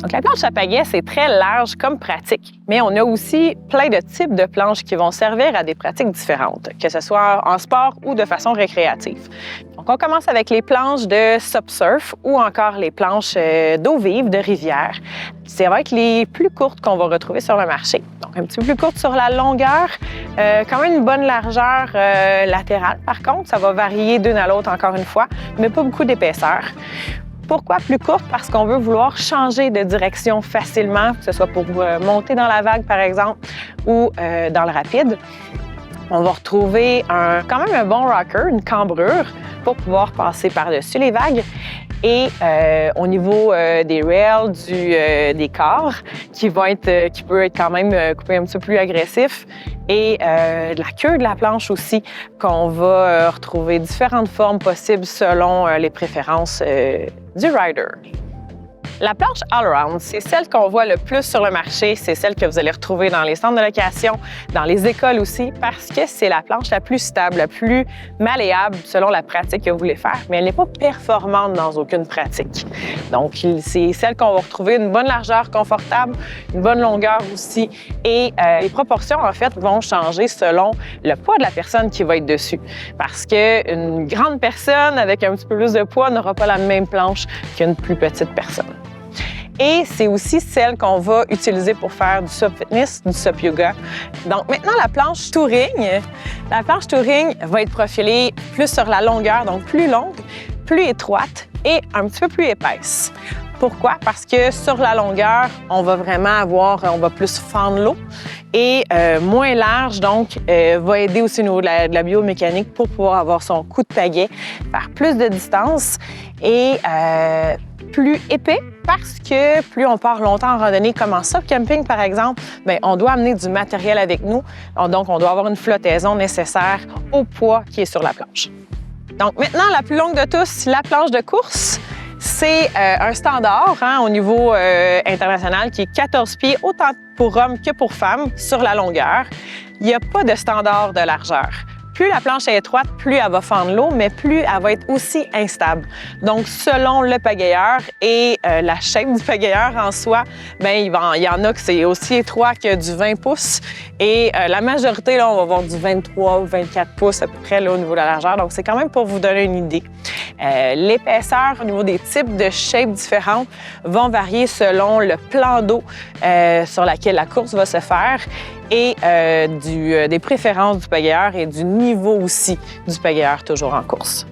Donc, la planche à pagaie, c'est très large comme pratique, mais on a aussi plein de types de planches qui vont servir à des pratiques différentes, que ce soit en sport ou de façon récréative. Donc, on commence avec les planches de subsurf ou encore les planches d'eau vive, de rivière. Ça va être les plus courtes qu'on va retrouver sur le marché. Donc, un petit peu plus courte sur la longueur, quand même une bonne largeur latérale. Par contre, ça va varier d'une à l'autre encore une fois, mais pas beaucoup d'épaisseur. Pourquoi plus courte? Parce qu'on veut vouloir changer de direction facilement, que ce soit pour monter dans la vague, par exemple, ou dans le rapide. On va retrouver quand même un bon rocker, une cambrure, pour pouvoir passer par-dessus les vagues. Et au niveau des rails, des corps, qui peut être quand même coupé un petit peu plus agressif, et de la queue de la planche aussi, qu'on va retrouver différentes formes possibles selon les préférences du rider. La planche all-around, c'est celle qu'on voit le plus sur le marché, c'est celle que vous allez retrouver dans les centres de location, dans les écoles aussi, parce que c'est la planche la plus stable, la plus malléable selon la pratique que vous voulez faire, mais elle n'est pas performante dans aucune pratique. Donc, c'est celle qu'on va retrouver une bonne largeur confortable, une bonne longueur aussi, et les proportions, en fait, vont changer selon le poids de la personne qui va être dessus, parce qu'une grande personne avec un petit peu plus de poids n'aura pas la même planche qu'une plus petite personne. Et c'est aussi celle qu'on va utiliser pour faire du SUP-fitness, du SUP-yoga. Donc maintenant, la planche touring va être profilée plus sur la longueur, donc plus longue, plus étroite et un petit peu plus épaisse. Pourquoi? Parce que sur la longueur, on va plus fendre l'eau et moins large, donc va aider aussi au niveau de la biomécanique pour pouvoir avoir son coup de pagaie, faire plus de distance et plus épais parce que plus on part longtemps en randonnée, comme en SUP camping par exemple, bien, on doit amener du matériel avec nous, donc on doit avoir une flottaison nécessaire au poids qui est sur la planche. Donc maintenant, la plus longue de tous, la planche de course. C'est un standard au niveau international qui est 14 pieds, autant pour hommes que pour femmes, sur la longueur. Il n'y a pas de standard de largeur. Plus la planche est étroite, plus elle va fendre l'eau, mais plus elle va être aussi instable. Donc, selon le pagayeur et la shape du pagayeur en soi, bien, il y en a que c'est aussi étroit que du 20 pouces. Et la majorité, là, on va voir du 23 ou 24 pouces à peu près là, au niveau de la largeur. Donc, c'est quand même pour vous donner une idée. L'épaisseur au niveau des types de shapes différentes vont varier selon le plan d'eau sur laquelle la course va se faire et des préférences du pagayeur et du niveau aussi du pagayeur toujours en course.